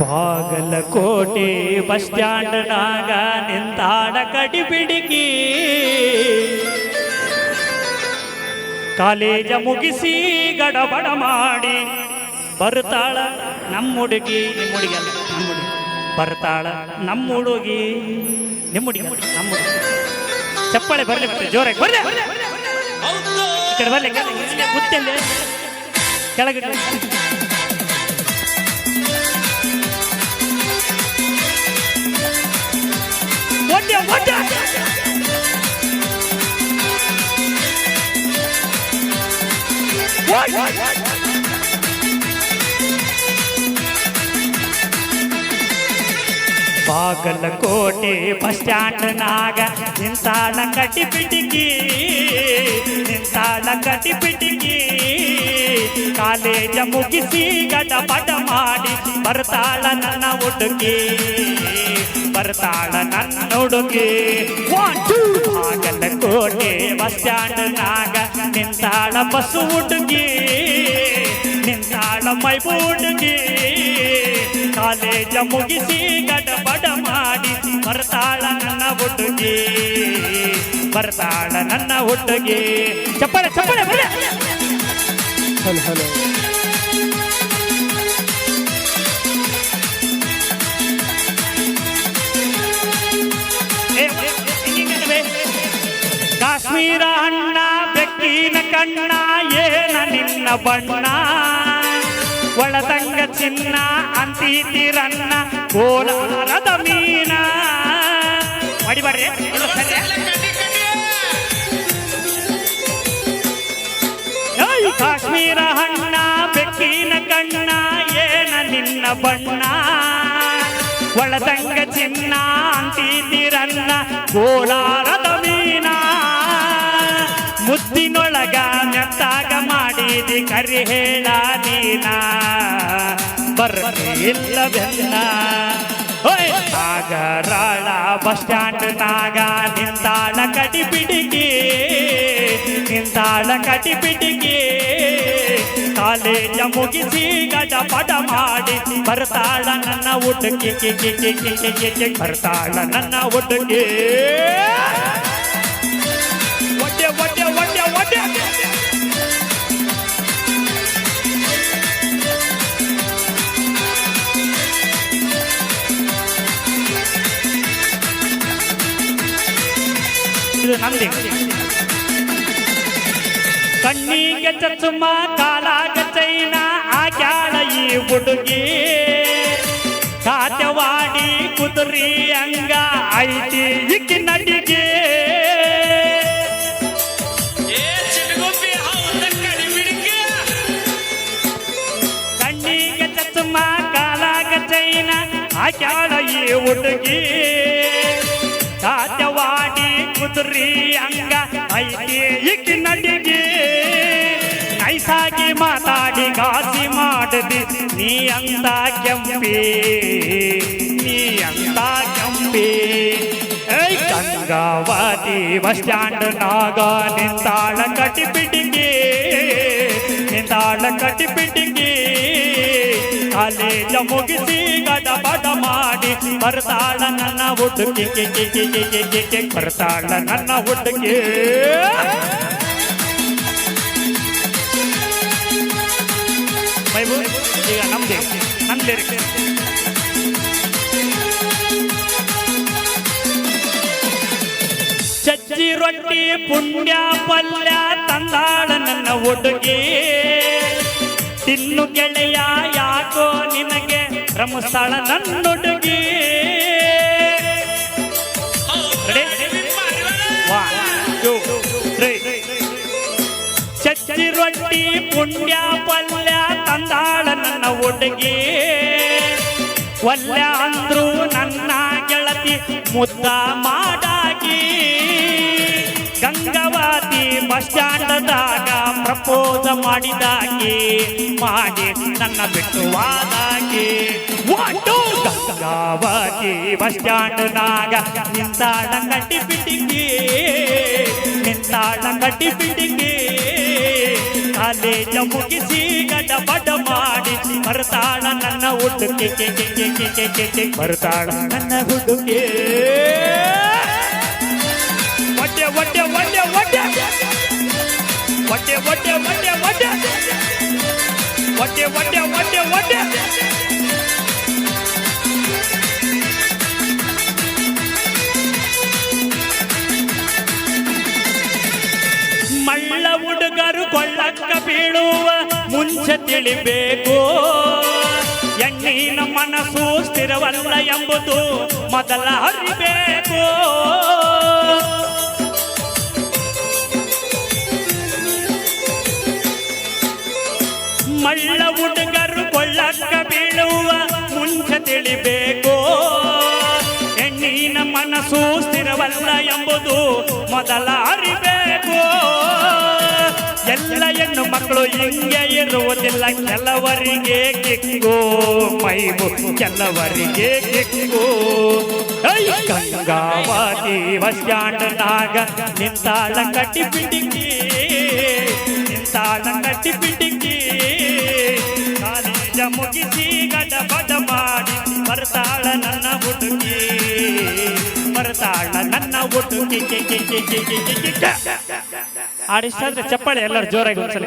Bagalkot bus ಸ್ಟ್ಯಾಂಡ್ನಾಗ ನಿಂತಾಡ ಕಡಿಬಿಡಿಗಿ college ಮುಗಿಸಿ ಗಡಬಡ ಮಾಡಿ ಬರ್ತಾಳ ನಮ್ಮ ಹುಡುಗಿ ನಿಮ್ಮ ಹುಡುಗಿ ಅಲ್ಲ ನಮ್ಮ ಹುಡುಗಿ ಬರ್ತಾಳ ನಮ್ಮ ಹುಡುಗಿ ನಿಮ್ಮ ಹುಡುಗಿ ನಮ್ಮ ಹುಡುಗಿ ಚಪ್ಪಾಳೆ ಬರಲಿ ಮತ್ತೆ ಜೋರಾಗಿ ಬರ್ಲಿ ಈ ಕಡೆ ಬರ್ಲಿ ಗೊತ್ತಲ್ಲಿ ಕೆಳಗೆ ಬಾಗಲಕೋಟೆ ಬಸ್ ಸ್ಟ್ಯಾಂಡ್ನಾಗ ನಿಂತಾಳ ಕಟಿಪಿಟಿಗಿ ನಿಂತಾಳ ಕಟಿಪಿಟಿಗಿ ಕಾಲೇಜ ಮುಗಿಸಿ ಗಡಬಡ ಮಾಡಿ ಬರ್ತಾಳ ನನ್ನ ಹುಡುಗಿ ಬರ್ತಾಳ ನನ್ನ ಹುಡುಗಿ ಬಾಗಲಕೋಟೆ ಬಸ್ ಸ್ಟ್ಯಾಂಡ್ನಾಗ ನಿಂತಾಳ ಬಸ್ಸು ಹುಡುಗಿ ನಿಂತಾಳ ಮೈ ಹುಡುಗಿ ಕಾಲೇಜ ಮುಗಿಸಿ ಗಡಬಡ ಮಾಡಿ ಬರ್ತಾಳ ನನ್ನ ಹುಡುಗಿ ಬರ್ತಾಳ ನನ್ನ ಹುಡುಗಿ ಚಪ್ಪಳೆ ಚಪ್ಪಳೆ ಬರಲಿ ಹಲೋ ಹಲೋ ಕಾಶ್ಮೀರ ಅಣ್ಣ ಬೆಕ್ಕಿನ ಕಣ್ಣ ಏನ ನಿನ್ನ ಬಣ್ಣ ಒಳದಂಗ ಚಿನ್ನ ಅಂತೀತಿರನ್ನ ಕೋಲಾರದ ಮೀನ ಮಾಡಿಬಾರ್ರಿ ಕಾಶ್ಮೀರ ಹಣ್ಣ ಬೆಕ್ಕಿನ ಕಣ್ಣ ಏನ ನಿನ್ನ ಬಣ್ಣ ಒಳದಂಗ ಚಿನ್ನ ಅಂತೀತಿರನ್ನ ಕೋಲಾರದ ಮೀನ ಮುದ್ದಿನೊಳಗ ನೆತ್ತಾಗ ಮಾಡಿದಿ ಕರಿ ಹೇಳ ನೀನ ಬರ್ಲಿಲ್ಲ ಬೆನ್ನ ಸಾಗರಾಳ ಬಸ್ ಸ್ಟ್ಯಾಂಡ್ನಾಗ ನಿಂತಾಳ ಕಟಿಪಿಟಿಗಿ ನಿಂತಾಳ ಕಟಿಪಿಟಿಗಿ ಕಾಲೇಜ ಮುಗಿಸಿ ಗಡಬಡ ಮಾಡಿ ಬರ್ತಾಳ ನನ್ನ ಹುಡುಗಿ ಬರ್ತಾಳ ನನ್ನ ಹುಡುಗಿ ಒಡ್ಡೆ ಒಡ್ಡೆ ಒಡ್ಡೆ ಒಡ್ಡೆ ಇದು ನಮ್ದೇ ಕಣ್ಣಿಗೆ ಚಚ್ಚುಮ ಕಾಲಾಗ ಚೈನ ಆಗ್ಯಾಳ ಈ ಹುಡುಗಿ ಕಾತ್ಯವಾಡಿ ಕುದುರಿ ಅಂಗ ಐತಿ ಇಕ್ಕಿ ನಡಿಗೆ ಕಣ್ಣಿಗೆ ಚಚ್ಚುಮ ಕಾಲಾಗ ಚೈನ ಆಗ್ಯಾಳ ಈ ಹುಡುಗಿ ಕಾತ್ಯವಾಡಿ ಕುದುರಿ ಅಂಗ ಐತಿ ಇಕ್ಕಿ ನಡಿಗೆ ನೈಸಾಗಿ ಮಾತಾಡಿ ಗಾಸಿ ಮಾಡದಿ ನೀ ಅಂತ ಕೆಂಪಿ ನೀ ಅಂತ ಕೆಂಪಿ ಗಂಗಾವತಿ ಬಸ್ ಸ್ಟ್ಯಾಂಡ್ನಾಗ ನಿಂತಾಳ ಕಟಿಪಿಟಿಗಿ ನಿಂತಾಳ ಕಟಿಪಿಟಿಗಿ ಕಾಲೇಜ ಮುಗಿಸಿ ಗಡಬಡ ಮಾಡಿ ಬರ್ತಾಳ ನನ್ನ ಹುಡುಗಿ ಬರ್ತಾಳ ನನ್ನ ಹುಡುಗಿ ಈಗ ನಮ್ದೇ ನಂದೇ ಚಜ್ಜಿ ರೊಟ್ಟಿ ಪುಣ್ಯ ಪಲ್ಯ ತಂದಾಳ ನನ್ನ ಹುಡುಗಿ ತಿನ್ನು ಗೆಳೆಯ ಯಾಕೋ ನಿನಗೆ ರಮಸ್ಥಳ ನನ್ನ ಹುಡುಗಿ ಚಜ್ಜಿ ರೊಟ್ಟಿ ಪುಣ್ಯ ಪಲ್ಯ ತಂದಾಳ ನನ್ನ ಹುಡುಗಿ ಒಲ್ಯ ಅಂದ್ರು ನನ್ನ ಗೆಳತಿ ಮುದ್ದ ಮಾಡಾಗಿ ಗಂಗಾವತಿ ಬಸ್ ಸ್ಟ್ಯಾಂಡ್ದಾಗ ಪ್ರಪೋಸ್ ಮಾಡಿದಾಗಿ ಮಾಡಿ ನನ್ನ ಬಿಟ್ಟುವಾದಾಗಿ ಗಂಗಾವತಿ ಬಸ್ ಸ್ಟ್ಯಾಂಡ್ನಾಗ ನಿಂತಾಳ ಕಟಿಪಿಟಿಗಿ ನಿಂತಾಳ ಕಟಿಪಿಟಿಗಿ ಕಾಲೇಜ ಮುಗಿಸಿ ಗಡಬಡ ಮಾಡಿ ಬರ್ತಾಳ ನನ್ನ ಹುಡುಗಿ ಬರ್ತಾಳ ನನ್ನ ಹುಡುಗಿ ಒಡ್ಡೆ ಒಡ್ಡೆ ಒಡ್ಡೆ ಒಡ್ಡೆ ಒಡ್ಡೆ ಒಡ್ಡೆ ಒಡ್ಡೆ ಒಡ್ಡೆ ಒಡ್ಡೆ ಒಡ್ಡೆ ಒಡ್ಡೆ ಒಡ್ಡೆ ಮಳ್ಳ ಹುಡುಗರು ಕೊಳ್ಳಕ್ಕ ಬೀಳುವ ಮುಂಚೆ ತಿಳಿಬೇಕು ಹೆಣ್ಣಿನ ಮನಸ್ಸು ಸ್ಥಿರವಲ್ಲ ಎಂಬುದು ಮೊದಲ ಅರಿಬೇಕು ಮಳ್ಳ ಹುಡುಗರು ಕೊಳ್ಳಕ್ಕ ಬೀಳುವ ಮುಂಚೆ ತಿಳಿಬೇಕು ಹೆಣ್ಣಿನ ಮನಸ್ಸು ಸ್ಥಿರವಲ್ಲ ಎಂಬುದು ಮೊದಲ ಅರಿಬೇಕು ಎಲ್ಲ ಹೆಣ್ಣು ಮಕ್ಕಳು ಹಿಂಗೆ ಇರುವುದಿಲ್ಲ ಕೆಲವರಿಗೆ ಕಿಕ್ಕು ಮೈಬು ಕೆಲವರಿಗೆ ಕಿಕ್ಕು ಗಂಗಾವತಿ ಬಸ್ ಸ್ಟ್ಯಾಂಡ್ನಾಗ ನಿಂತಾಳ ಕಟ್ಟಿ ಪಿಟಿಕಿ ನಿಂತಾಳ ಕಟ್ಟಿ ಪಿಟಿಕಿ ಕಾಲೇಜ ಮುಗಿಸಿ ಗಡಬಡ ಮಾಡಿ ಬರ್ತಾಳ ನನ್ನ ಹುಡುಗಿ ಬರ್ತಾಳ ನನ್ನ ಹುಡುಗಿ ಆಡಿಸ್ತಾದ್ರೆ ಚಪ್ಪಾಳೆ ಎಲ್ಲರೂ ಜೋರಾಗಿ ಒಂದ್ಸಲ